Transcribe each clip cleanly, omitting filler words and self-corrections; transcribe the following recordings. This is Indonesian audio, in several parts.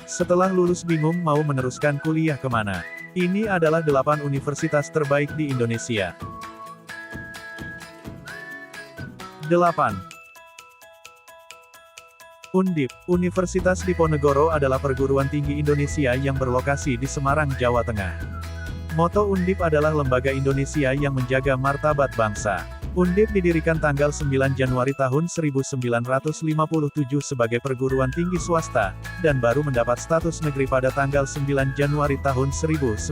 Setelah lulus bingung mau meneruskan kuliah kemana? Ini adalah 8 universitas terbaik di Indonesia. 8. Undip, Universitas Diponegoro adalah perguruan tinggi Indonesia yang berlokasi di Semarang, Jawa Tengah. Moto Undip adalah lembaga Indonesia yang menjaga martabat bangsa. Undip didirikan tanggal 9 Januari tahun 1957 sebagai perguruan tinggi swasta, dan baru mendapat status negeri pada tanggal 9 Januari tahun 1960.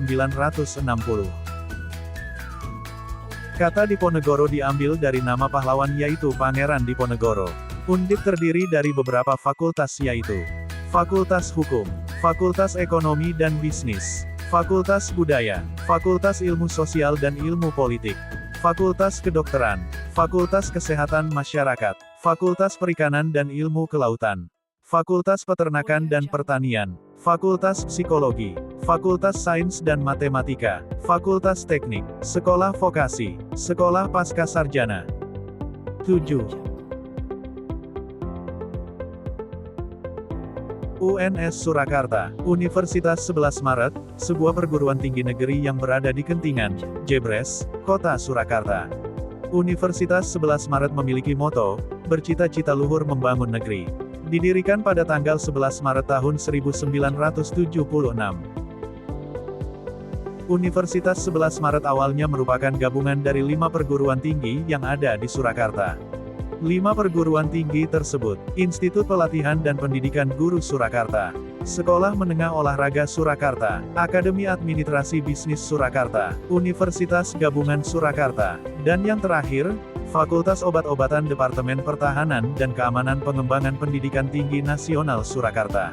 Kata Diponegoro diambil dari nama pahlawan yaitu Pangeran Diponegoro. Undip terdiri dari beberapa fakultas yaitu Fakultas Hukum, Fakultas Ekonomi dan Bisnis, Fakultas Budaya, Fakultas Ilmu Sosial dan Ilmu Politik, Fakultas Kedokteran, Fakultas Kesehatan Masyarakat, Fakultas Perikanan dan Ilmu Kelautan, Fakultas Peternakan dan Pertanian, Fakultas Psikologi, Fakultas Sains dan Matematika, Fakultas Teknik, Sekolah Vokasi, Sekolah Pascasarjana. 7. UNS Surakarta, Universitas 11 Maret, sebuah perguruan tinggi negeri yang berada di Kentingan, Jebres, Kota Surakarta. Universitas 11 Maret memiliki moto, bercita-cita luhur membangun negeri. Didirikan pada tanggal 11 Maret tahun 1976. Universitas 11 Maret awalnya merupakan gabungan dari 5 perguruan tinggi yang ada di Surakarta. 5 perguruan tinggi tersebut: Institut Pelatihan dan Pendidikan Guru Surakarta, Sekolah Menengah Olahraga Surakarta, Akademi Administrasi Bisnis Surakarta, Universitas Gabungan Surakarta, dan yang terakhir, Fakultas Obat-obatan Departemen Pertahanan dan Keamanan Pengembangan Pendidikan Tinggi Nasional Surakarta.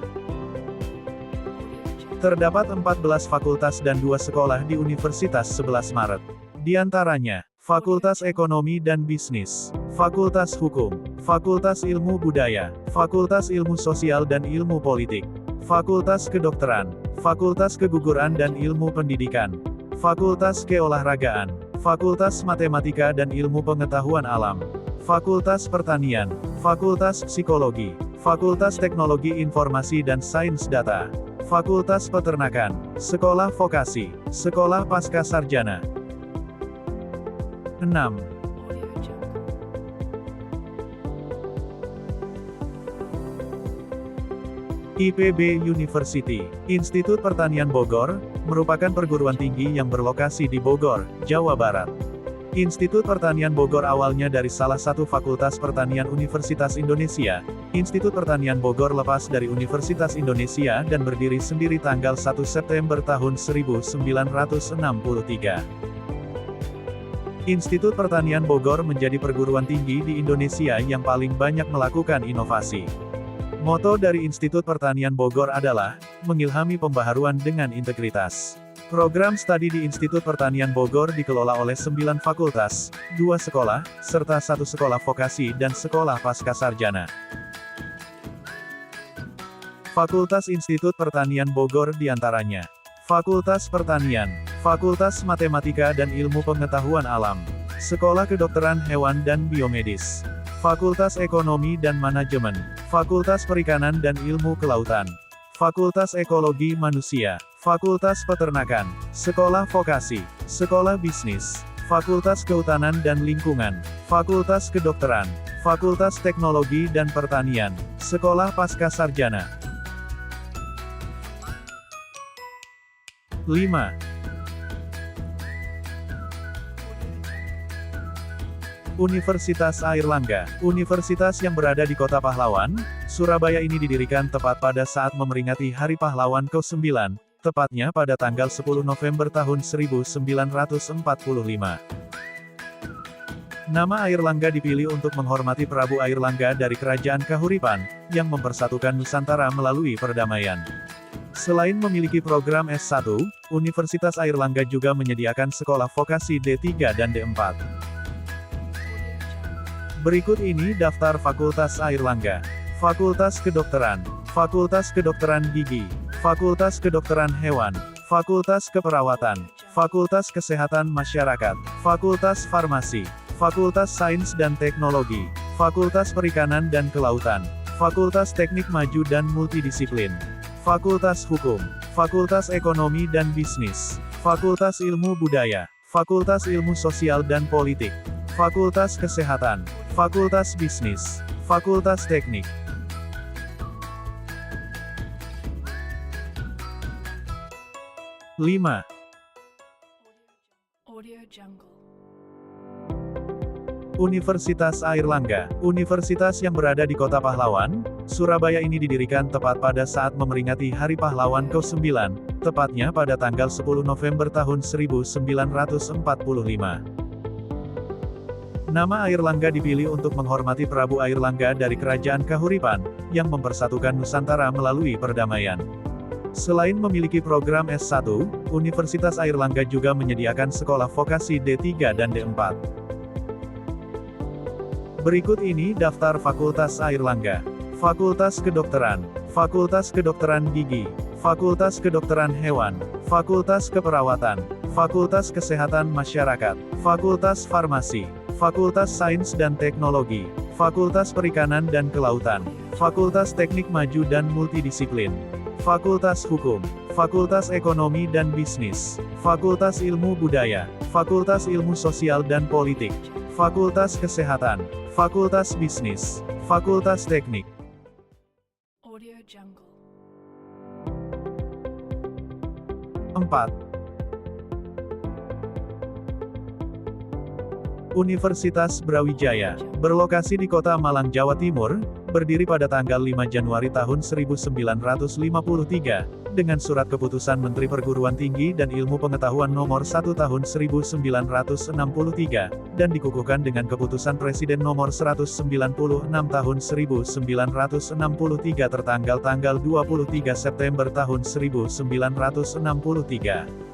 Terdapat 14 fakultas dan 2 sekolah di Universitas 11 Maret. Di antaranya, Fakultas Ekonomi dan Bisnis, Fakultas Hukum, Fakultas Ilmu Budaya, Fakultas Ilmu Sosial dan Ilmu Politik, Fakultas Kedokteran, Fakultas Keguguran dan Ilmu Pendidikan, Fakultas Keolahragaan, Fakultas Matematika dan Ilmu Pengetahuan Alam, Fakultas Pertanian, Fakultas Psikologi, Fakultas Teknologi Informasi dan Sains Data, Fakultas Peternakan, Sekolah Vokasi, Sekolah Pascasarjana. 6. IPB University, Institut Pertanian Bogor, merupakan perguruan tinggi yang berlokasi di Bogor, Jawa Barat. Institut Pertanian Bogor awalnya dari salah satu fakultas pertanian Universitas Indonesia. Institut Pertanian Bogor lepas dari Universitas Indonesia dan berdiri sendiri tanggal 1 September tahun 1963. Institut Pertanian Bogor menjadi perguruan tinggi di Indonesia yang paling banyak melakukan inovasi. Moto dari Institut Pertanian Bogor adalah, mengilhami pembaharuan dengan integritas. Program studi di Institut Pertanian Bogor dikelola oleh 9 fakultas, 2 sekolah, serta 1 sekolah vokasi dan sekolah pascasarjana. Fakultas Institut Pertanian Bogor diantaranya, Fakultas Pertanian, Fakultas Matematika dan Ilmu Pengetahuan Alam, Sekolah Kedokteran Hewan dan Biomedis, Fakultas Ekonomi dan Manajemen, Fakultas Perikanan dan Ilmu Kelautan, Fakultas Ekologi Manusia, Fakultas Peternakan, Sekolah Vokasi, Sekolah Bisnis, Fakultas Kehutanan dan Lingkungan, Fakultas Kedokteran, Fakultas Teknologi dan Pertanian, Sekolah Pascasarjana. 5. Universitas Airlangga, universitas yang berada di Kota Pahlawan, Surabaya ini didirikan tepat pada saat memeringati Hari Pahlawan ke-9, tepatnya pada tanggal 10 November tahun 1945. Nama Airlangga dipilih untuk menghormati Prabu Airlangga dari Kerajaan Kahuripan, yang mempersatukan Nusantara melalui perdamaian. Selain memiliki program S1, Universitas Airlangga juga menyediakan sekolah vokasi D3 dan D4. Berikut ini daftar Fakultas Airlangga. Fakultas Kedokteran, Fakultas Kedokteran Gigi, Fakultas Kedokteran Hewan, Fakultas Keperawatan, Fakultas Kesehatan Masyarakat, Fakultas Farmasi, Fakultas Sains dan Teknologi, Fakultas Perikanan dan Kelautan, Fakultas Teknik Maju dan Multidisiplin, Fakultas Hukum, Fakultas Ekonomi dan Bisnis, Fakultas Ilmu Budaya, Fakultas Ilmu Sosial dan Politik, Fakultas Kesehatan, Fakultas Bisnis, Fakultas Teknik. 5. Audio Jungle. Universitas Airlangga, universitas yang berada di Kota Pahlawan, Surabaya ini didirikan tepat pada saat memeringati Hari Pahlawan ke-9, tepatnya pada tanggal 10 November tahun 1945. Nama Airlangga dipilih untuk menghormati Prabu Airlangga dari Kerajaan Kahuripan, yang mempersatukan Nusantara melalui perdamaian. Selain memiliki program S1, Universitas Airlangga juga menyediakan sekolah vokasi D3 dan D4. Berikut ini daftar Fakultas Airlangga. Fakultas Kedokteran, Fakultas Kedokteran Gigi, Fakultas Kedokteran Hewan, Fakultas Keperawatan, Fakultas Kesehatan Masyarakat, Fakultas Farmasi, Fakultas Sains dan Teknologi, Fakultas Perikanan dan Kelautan, Fakultas Teknik Maju dan Multidisiplin, Fakultas Hukum, Fakultas Ekonomi dan Bisnis, Fakultas Ilmu Budaya, Fakultas Ilmu Sosial dan Politik, Fakultas Kesehatan, Fakultas Bisnis, Fakultas Teknik. Audio Jungle. 4. Universitas Brawijaya, berlokasi di Kota Malang, Jawa Timur, berdiri pada tanggal 5 Januari tahun 1953, dengan Surat Keputusan Menteri Perguruan Tinggi dan Ilmu Pengetahuan Nomor 1 Tahun 1963, dan dikukuhkan dengan Keputusan Presiden Nomor 196 Tahun 1963 tertanggal tanggal 23 September tahun 1963.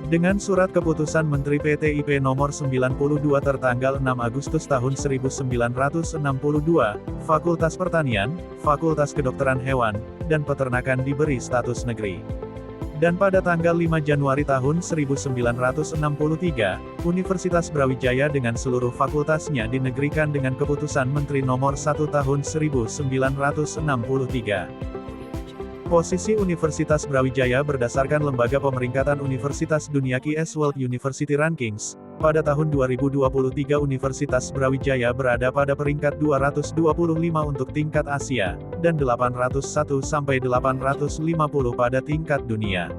Dengan Surat Keputusan Menteri PTIP Nomor 92 tertanggal 6 Agustus tahun 1962, Fakultas Pertanian, Fakultas Kedokteran Hewan, dan Peternakan diberi status negeri. Dan pada tanggal 5 Januari tahun 1963, Universitas Brawijaya dengan seluruh fakultasnya dinegerikan dengan Keputusan Menteri Nomor 1 Tahun 1963. Posisi Universitas Brawijaya berdasarkan Lembaga Pemeringkatan Universitas Dunia QS World University Rankings. Pada tahun 2023 Universitas Brawijaya berada pada peringkat 225 untuk tingkat Asia, dan 801-850 pada tingkat dunia.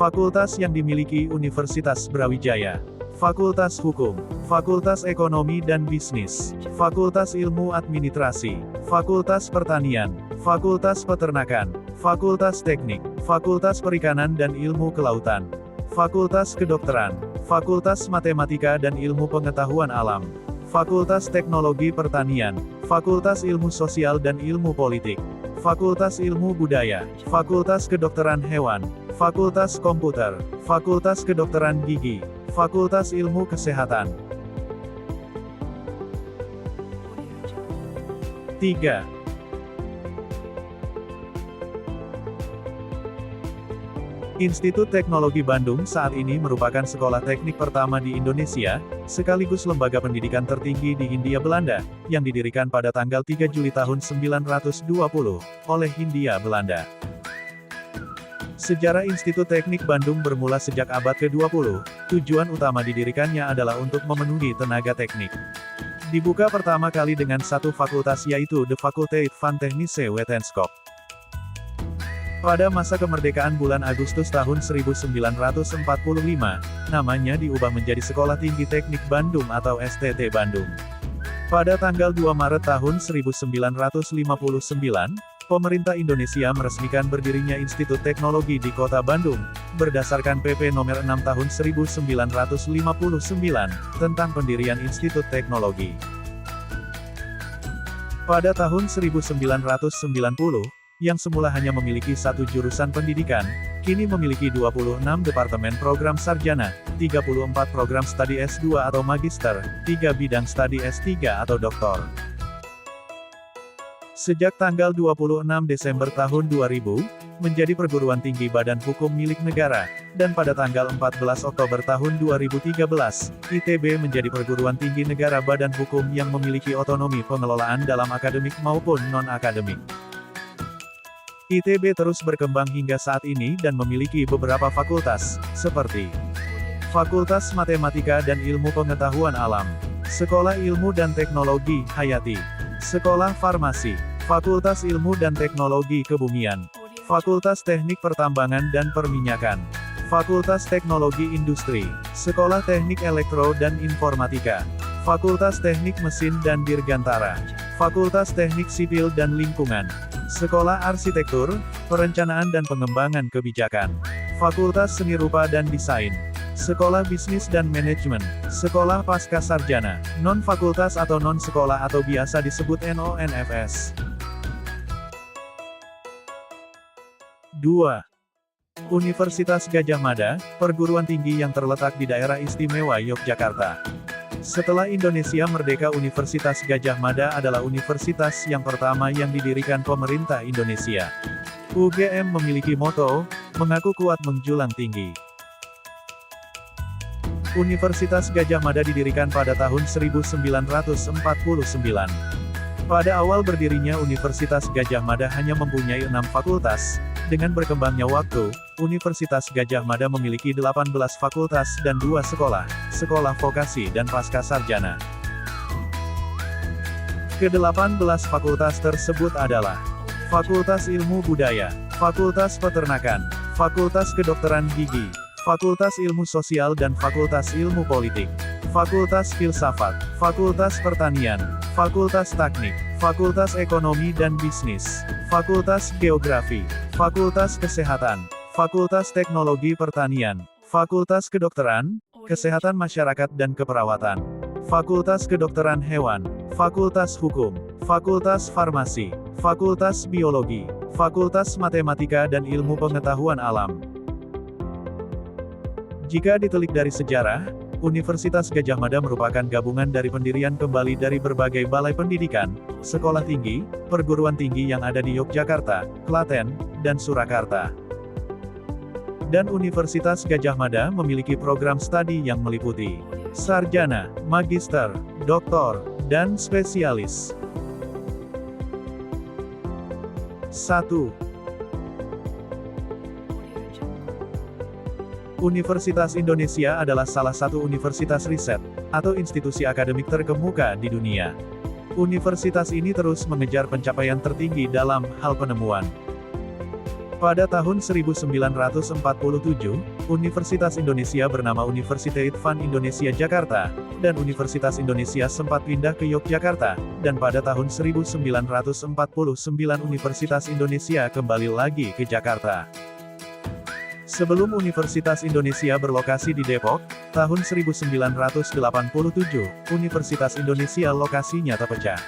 Fakultas yang dimiliki Universitas Brawijaya: Fakultas Hukum, Fakultas Ekonomi dan Bisnis, Fakultas Ilmu Administrasi, Fakultas Pertanian, Fakultas Peternakan, Fakultas Teknik, Fakultas Perikanan dan Ilmu Kelautan, Fakultas Kedokteran, Fakultas Matematika dan Ilmu Pengetahuan Alam, Fakultas Teknologi Pertanian, Fakultas Ilmu Sosial dan Ilmu Politik, Fakultas Ilmu Budaya, Fakultas Kedokteran Hewan, Fakultas Komputer, Fakultas Kedokteran Gigi, Fakultas Ilmu Kesehatan. 3. Institut Teknologi Bandung saat ini merupakan sekolah teknik pertama di Indonesia, sekaligus lembaga pendidikan tertinggi di Hindia Belanda, yang didirikan pada tanggal 3 Juli tahun 1920, oleh Hindia Belanda. Sejarah Institut Teknik Bandung bermula sejak abad ke-20, tujuan utama didirikannya adalah untuk memenuhi tenaga teknik. Dibuka pertama kali dengan satu fakultas yaitu De Faculteit van Technische Wetenschap. Pada masa kemerdekaan bulan Agustus tahun 1945, namanya diubah menjadi Sekolah Tinggi Teknik Bandung atau STT Bandung. Pada tanggal 2 Maret tahun 1959, pemerintah Indonesia meresmikan berdirinya Institut Teknologi di Kota Bandung, berdasarkan PP Nomor 6 Tahun 1959, tentang pendirian Institut Teknologi. Pada tahun 1990, yang semula hanya memiliki satu jurusan pendidikan, kini memiliki 26 departemen program sarjana, 34 program studi S2 atau magister, 3 bidang studi S3 atau doktor. Sejak tanggal 26 Desember tahun 2000, menjadi perguruan tinggi badan hukum milik negara, dan pada tanggal 14 Oktober tahun 2013, ITB menjadi perguruan tinggi negara badan hukum yang memiliki otonomi pengelolaan dalam akademik maupun non-akademik. ITB terus berkembang hingga saat ini dan memiliki beberapa fakultas, seperti Fakultas Matematika dan Ilmu Pengetahuan Alam, Sekolah Ilmu dan Teknologi Hayati, Sekolah Farmasi, Fakultas Ilmu dan Teknologi Kebumian, Fakultas Teknik Pertambangan dan Perminyakan, Fakultas Teknologi Industri, Sekolah Teknik Elektro dan Informatika, Fakultas Teknik Mesin dan Dirgantara, Fakultas Teknik Sipil dan Lingkungan, Sekolah Arsitektur, Perencanaan dan Pengembangan Kebijakan, Fakultas Seni Rupa dan Desain, Sekolah Bisnis dan Manajemen, Sekolah Pascasarjana, non-fakultas atau non-sekolah atau biasa disebut NONFS. 2. Universitas Gadjah Mada, perguruan tinggi yang terletak di daerah istimewa Yogyakarta. Setelah Indonesia merdeka, Universitas Gadjah Mada adalah universitas yang pertama yang didirikan pemerintah Indonesia. UGM memiliki moto, mengaku kuat menjulang tinggi. Universitas Gadjah Mada didirikan pada tahun 1949. Pada awal berdirinya Universitas Gadjah Mada hanya mempunyai 6 fakultas. Dengan berkembangnya waktu, Universitas Gadjah Mada memiliki 18 fakultas dan 2 sekolah, sekolah vokasi dan pascasarjana. Ke-18 fakultas tersebut adalah Fakultas Ilmu Budaya, Fakultas Peternakan, Fakultas Kedokteran Gigi, Fakultas Ilmu Sosial dan Fakultas Ilmu Politik, Fakultas Filsafat, Fakultas Pertanian, Fakultas Teknik, Fakultas Ekonomi dan Bisnis, Fakultas Geografi, Fakultas Kesehatan, Fakultas Teknologi Pertanian, Fakultas Kedokteran, Kesehatan Masyarakat dan Keperawatan, Fakultas Kedokteran Hewan, Fakultas Hukum, Fakultas Farmasi, Fakultas Biologi, Fakultas Matematika dan Ilmu Pengetahuan Alam. Jika ditelik dari sejarah, Universitas Gadjah Mada merupakan gabungan dari pendirian kembali dari berbagai balai pendidikan, sekolah tinggi, perguruan tinggi yang ada di Yogyakarta, Klaten, dan Surakarta. Dan Universitas Gadjah Mada memiliki program studi yang meliputi sarjana, magister, doktor, dan spesialis. 1. Universitas Indonesia adalah salah satu universitas riset, atau institusi akademik terkemuka di dunia. Universitas ini terus mengejar pencapaian tertinggi dalam hal penemuan. Pada tahun 1947, Universitas Indonesia bernama Universiteit van Indonesia Jakarta, dan Universitas Indonesia sempat pindah ke Yogyakarta, dan pada tahun 1949 Universitas Indonesia kembali lagi ke Jakarta. Sebelum Universitas Indonesia berlokasi di Depok, tahun 1987, Universitas Indonesia lokasinya terpecah.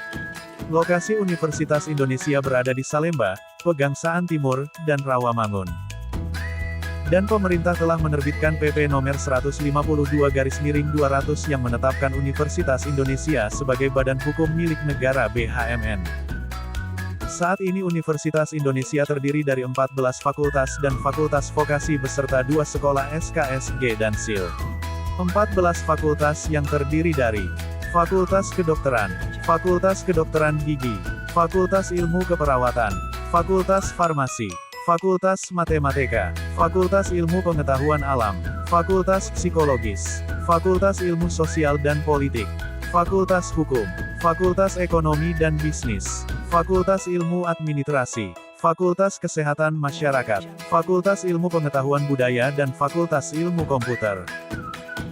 Lokasi Universitas Indonesia berada di Salemba, Pegangsaan Timur, dan Rawamangun. Dan pemerintah telah menerbitkan PP nomor 152/200 yang menetapkan Universitas Indonesia sebagai badan hukum milik negara BHMN. Saat ini Universitas Indonesia terdiri dari 14 fakultas dan fakultas vokasi beserta 2 sekolah SKSG dan SIL. 14 fakultas yang terdiri dari Fakultas Kedokteran, Fakultas Kedokteran Gigi, Fakultas Ilmu Keperawatan, Fakultas Farmasi, Fakultas Matematika, Fakultas Ilmu Pengetahuan Alam, Fakultas Psikologis, Fakultas Ilmu Sosial dan Politik, Fakultas Hukum, Fakultas Ekonomi dan Bisnis, Fakultas Ilmu Administrasi, Fakultas Kesehatan Masyarakat, Fakultas Ilmu Pengetahuan Budaya dan Fakultas Ilmu Komputer.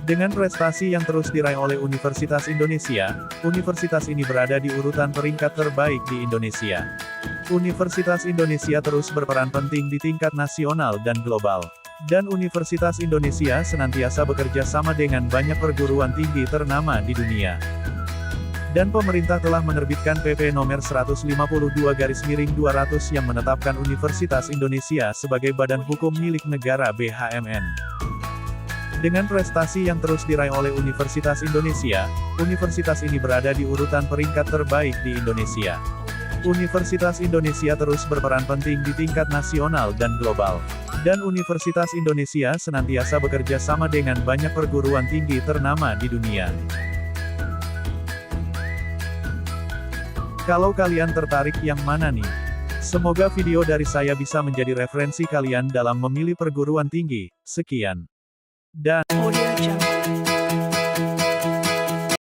Dengan prestasi yang terus diraih oleh Universitas Indonesia, universitas ini berada di urutan peringkat terbaik di Indonesia. Universitas Indonesia terus berperan penting di tingkat nasional dan global. Dan Universitas Indonesia senantiasa bekerja sama dengan banyak perguruan tinggi ternama di dunia. Dan pemerintah telah menerbitkan PP nomor 152/200 yang menetapkan Universitas Indonesia sebagai badan hukum milik negara BHMN. Dengan prestasi yang terus diraih oleh Universitas Indonesia, universitas ini berada di urutan peringkat terbaik di Indonesia. Universitas Indonesia terus berperan penting di tingkat nasional dan global. Dan Universitas Indonesia senantiasa bekerja sama dengan banyak perguruan tinggi ternama di dunia. Kalau kalian tertarik yang mana nih? Semoga video dari saya bisa menjadi referensi kalian dalam memilih perguruan tinggi. Sekian. Dan Audio Jungle.